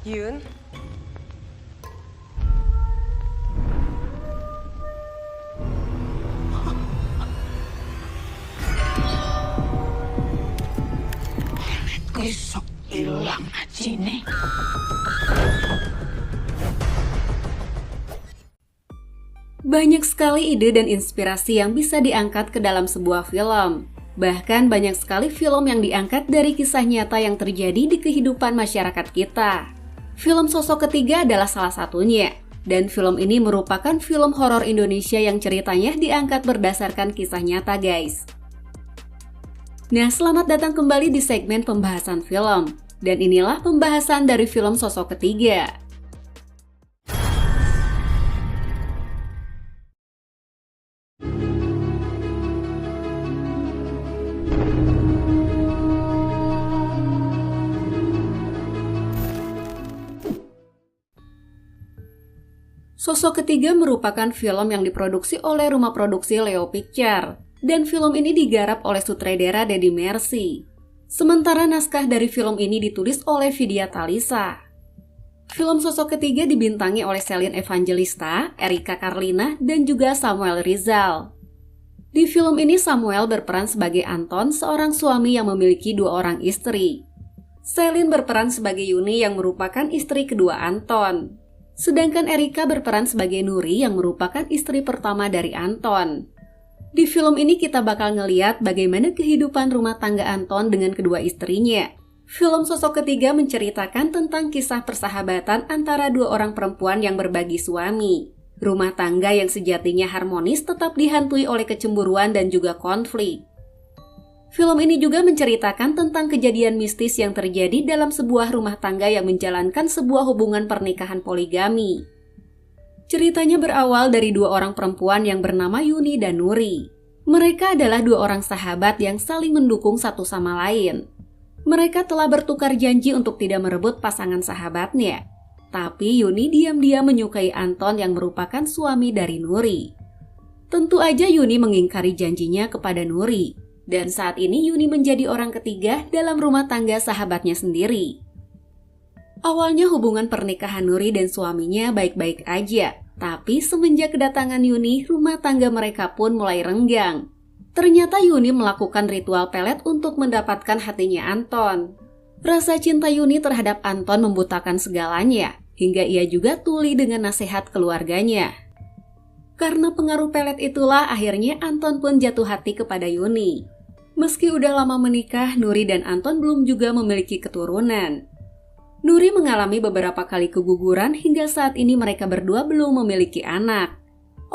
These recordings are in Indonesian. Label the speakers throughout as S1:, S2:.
S1: Yun?
S2: Besok hilang aja nih.
S3: Banyak sekali ide dan inspirasi yang bisa diangkat ke dalam sebuah film. Bahkan banyak sekali film yang diangkat dari kisah nyata yang terjadi di kehidupan masyarakat kita. Film Sosok Ketiga adalah salah satunya. Dan film ini merupakan film horor Indonesia yang ceritanya diangkat berdasarkan kisah nyata, guys. Nah, selamat datang kembali di segmen pembahasan film. Dan inilah pembahasan dari film Sosok Ketiga. Sosok Ketiga merupakan film yang diproduksi oleh rumah produksi Leo Picture, dan film ini digarap oleh sutradara Deddy Mercy. Sementara naskah dari film ini ditulis oleh Vidya Talisa. Film Sosok Ketiga dibintangi oleh Selin Evangelista, Erika Karlina, dan juga Samuel Rizal. Di film ini Samuel berperan sebagai Anton, seorang suami yang memiliki 2 orang istri. Selin berperan sebagai Yuni yang merupakan istri kedua Anton. Sedangkan Erika berperan sebagai Nuri yang merupakan istri pertama dari Anton. Di film ini kita bakal ngeliat bagaimana kehidupan rumah tangga Anton dengan kedua istrinya. Film Sosok Ketiga menceritakan tentang kisah persahabatan antara 2 orang perempuan yang berbagi suami. Rumah tangga yang sejatinya harmonis tetap dihantui oleh kecemburuan dan juga konflik. Film ini juga menceritakan tentang kejadian mistis yang terjadi dalam sebuah rumah tangga yang menjalankan sebuah hubungan pernikahan poligami. Ceritanya berawal dari 2 orang perempuan yang bernama Yuni dan Nuri. Mereka adalah 2 orang sahabat yang saling mendukung satu sama lain. Mereka telah bertukar janji untuk tidak merebut pasangan sahabatnya. Tapi Yuni diam-diam menyukai Anton yang merupakan suami dari Nuri. Tentu aja Yuni mengingkari janjinya kepada Nuri. Dan saat ini Yuni menjadi orang ketiga dalam rumah tangga sahabatnya sendiri. Awalnya hubungan pernikahan Nuri dan suaminya baik-baik aja. Tapi semenjak kedatangan Yuni, rumah tangga mereka pun mulai renggang. Ternyata Yuni melakukan ritual pelet untuk mendapatkan hatinya Anton. Rasa cinta Yuni terhadap Anton membutakan segalanya, hingga ia juga tuli dengan nasihat keluarganya. Karena pengaruh pelet itulah akhirnya Anton pun jatuh hati kepada Yuni. Meski udah lama menikah, Nuri dan Anton belum juga memiliki keturunan. Nuri mengalami beberapa kali keguguran hingga saat ini mereka berdua belum memiliki anak.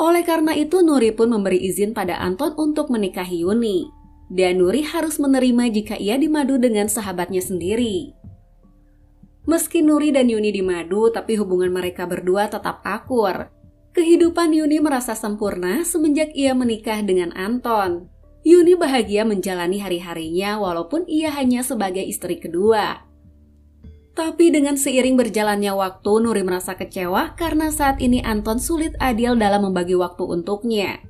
S3: Oleh karena itu, Nuri pun memberi izin pada Anton untuk menikahi Yuni. Dan Nuri harus menerima jika ia dimadu dengan sahabatnya sendiri. Meski Nuri dan Yuni dimadu, tapi hubungan mereka berdua tetap akur. Kehidupan Yuni merasa sempurna semenjak ia menikah dengan Anton. Yuni bahagia menjalani hari-harinya walaupun ia hanya sebagai istri kedua. Tapi dengan seiring berjalannya waktu, Nuri merasa kecewa karena saat ini Anton sulit adil dalam membagi waktu untuknya.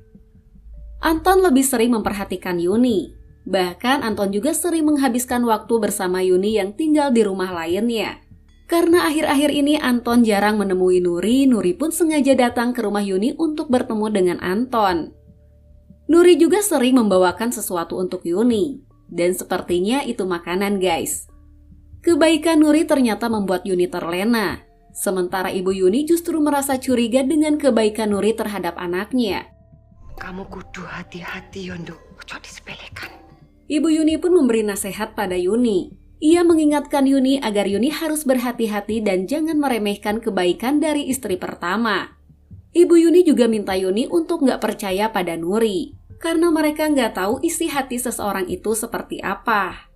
S3: Anton lebih sering memperhatikan Yuni. Bahkan Anton juga sering menghabiskan waktu bersama Yuni yang tinggal di rumah lainnya. Karena akhir-akhir ini Anton jarang menemui Nuri, Nuri pun sengaja datang ke rumah Yuni untuk bertemu dengan Anton. Nuri juga sering membawakan sesuatu untuk Yuni, dan sepertinya itu makanan, guys. Kebaikan Nuri ternyata membuat Yuni terlena, sementara ibu Yuni justru merasa curiga dengan kebaikan Nuri terhadap anaknya.
S1: Kamu kudu hati-hati, Yondo. Ojo disepelekan.
S3: Ibu Yuni pun memberi nasihat pada Yuni. Ia mengingatkan Yuni agar Yuni harus berhati-hati dan jangan meremehkan kebaikan dari istri pertama. Ibu Yuni juga minta Yuni untuk nggak percaya pada Nuri, karena mereka nggak tahu isi hati seseorang itu seperti apa.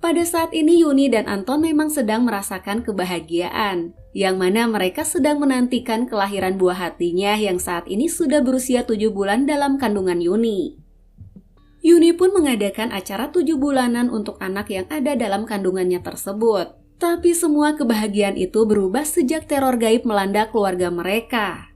S3: Pada saat ini Yuni dan Anton memang sedang merasakan kebahagiaan, yang mana mereka sedang menantikan kelahiran buah hatinya yang saat ini sudah berusia 7 bulan dalam kandungan Yuni. Yuni pun mengadakan acara 7 bulanan untuk anak yang ada dalam kandungannya tersebut. Tapi semua kebahagiaan itu berubah sejak teror gaib melanda keluarga mereka.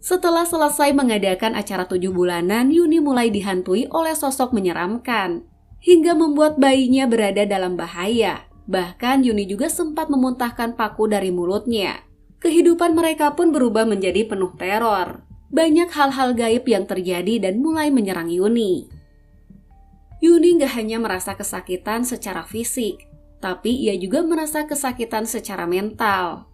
S3: Setelah selesai mengadakan acara 7 bulanan, Yuni mulai dihantui oleh sosok menyeramkan, hingga membuat bayinya berada dalam bahaya. Bahkan Yuni juga sempat memuntahkan paku dari mulutnya. Kehidupan mereka pun berubah menjadi penuh teror. Banyak hal-hal gaib yang terjadi dan mulai menyerang Yuni. Yuni gak hanya merasa kesakitan secara fisik, tapi ia juga merasa kesakitan secara mental.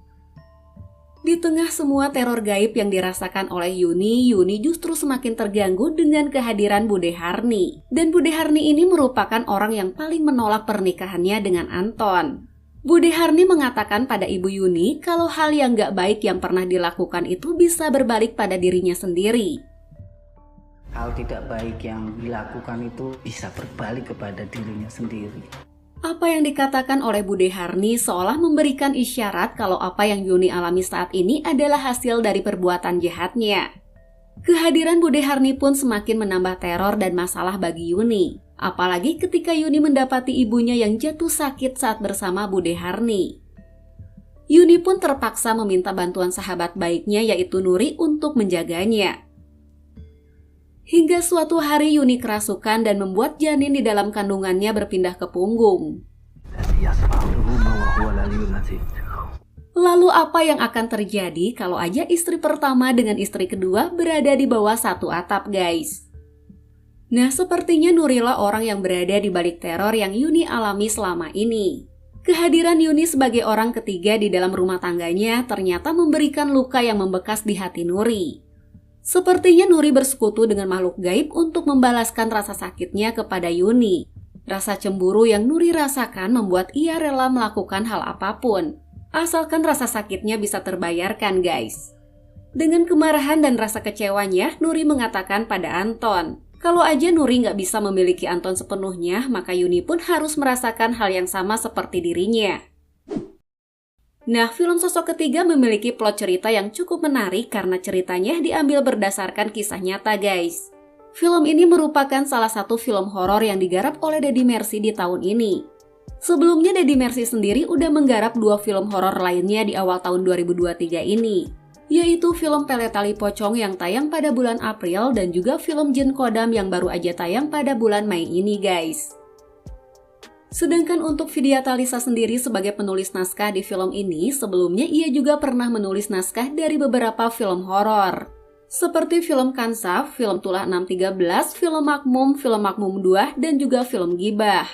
S3: Di tengah semua teror gaib yang dirasakan oleh Yuni justru semakin terganggu dengan kehadiran Bude Harni. Dan Bude Harni ini merupakan orang yang paling menolak pernikahannya dengan Anton. Bude Harni mengatakan pada ibu Yuni kalau hal yang gak baik yang pernah dilakukan itu bisa berbalik pada dirinya sendiri.
S2: Hal tidak baik yang dilakukan itu bisa berbalik kepada dirinya sendiri.
S3: Apa yang dikatakan oleh Bude Harni seolah memberikan isyarat kalau apa yang Yuni alami saat ini adalah hasil dari perbuatan jahatnya. Kehadiran Bude Harni pun semakin menambah teror dan masalah bagi Yuni. Apalagi ketika Yuni mendapati ibunya yang jatuh sakit saat bersama Bude Harni. Yuni pun terpaksa meminta bantuan sahabat baiknya yaitu Nuri untuk menjaganya. Hingga suatu hari Yuni kerasukan dan membuat janin di dalam kandungannya berpindah ke punggung. Lalu apa yang akan terjadi kalau aja istri pertama dengan istri kedua berada di bawah satu atap, guys? Nah, sepertinya Nurilah orang yang berada di balik teror yang Yuni alami selama ini. Kehadiran Yuni sebagai orang ketiga di dalam rumah tangganya ternyata memberikan luka yang membekas di hati Nuri. Sepertinya Nuri bersekutu dengan makhluk gaib untuk membalaskan rasa sakitnya kepada Yuni. Rasa cemburu yang Nuri rasakan membuat ia rela melakukan hal apapun, asalkan rasa sakitnya bisa terbayarkan, guys. Dengan kemarahan dan rasa kecewanya, Nuri mengatakan pada Anton, kalau aja Nuri nggak bisa memiliki Anton sepenuhnya, maka Yuni pun harus merasakan hal yang sama seperti dirinya. Nah, film Sosok Ketiga memiliki plot cerita yang cukup menarik karena ceritanya diambil berdasarkan kisah nyata, guys. Film ini merupakan salah satu film horor yang digarap oleh Deddy Mercy di tahun ini. Sebelumnya Deddy Mercy sendiri udah menggarap 2 film horor lainnya di awal tahun 2023 ini, yaitu film Pele Tali Pocong yang tayang pada bulan April dan juga film Jin Kodam yang baru aja tayang pada bulan Mei ini, guys. Sedangkan untuk Vidya Talisa sendiri sebagai penulis naskah di film ini, sebelumnya ia juga pernah menulis naskah dari beberapa film horor. Seperti film Kansaf, film Tulah 613, film Makmum 2, dan juga film Gibah.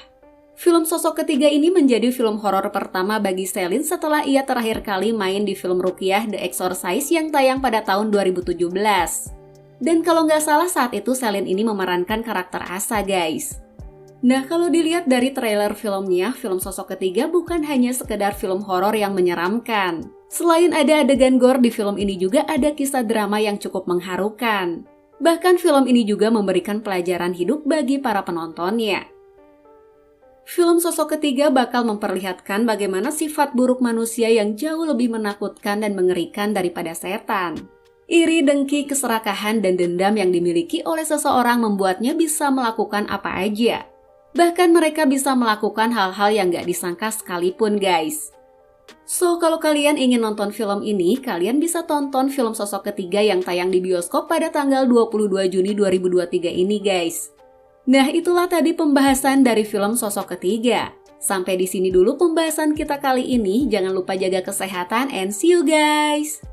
S3: Film Sosok Ketiga ini menjadi film horor pertama bagi Selin setelah ia terakhir kali main di film Ruqyah The Exorcist yang tayang pada tahun 2017. Dan kalau nggak salah saat itu Selin ini memerankan karakter Asa, guys. Nah, kalau dilihat dari trailer filmnya, film Sosok Ketiga bukan hanya sekedar film horor yang menyeramkan. Selain ada adegan gore di film ini juga ada kisah drama yang cukup mengharukan. Bahkan film ini juga memberikan pelajaran hidup bagi para penontonnya. Film Sosok Ketiga bakal memperlihatkan bagaimana sifat buruk manusia yang jauh lebih menakutkan dan mengerikan daripada setan. Iri, dengki, keserakahan, dan dendam yang dimiliki oleh seseorang membuatnya bisa melakukan apa aja. Bahkan mereka bisa melakukan hal-hal yang gak disangka sekalipun, guys. So, kalau kalian ingin nonton film ini, kalian bisa tonton film Sosok Ketiga yang tayang di bioskop pada tanggal 22 Juni 2023 ini, guys. Nah, itulah tadi pembahasan dari film Sosok Ketiga. Sampai di sini dulu pembahasan kita kali ini. Jangan lupa jaga kesehatan and see you, guys!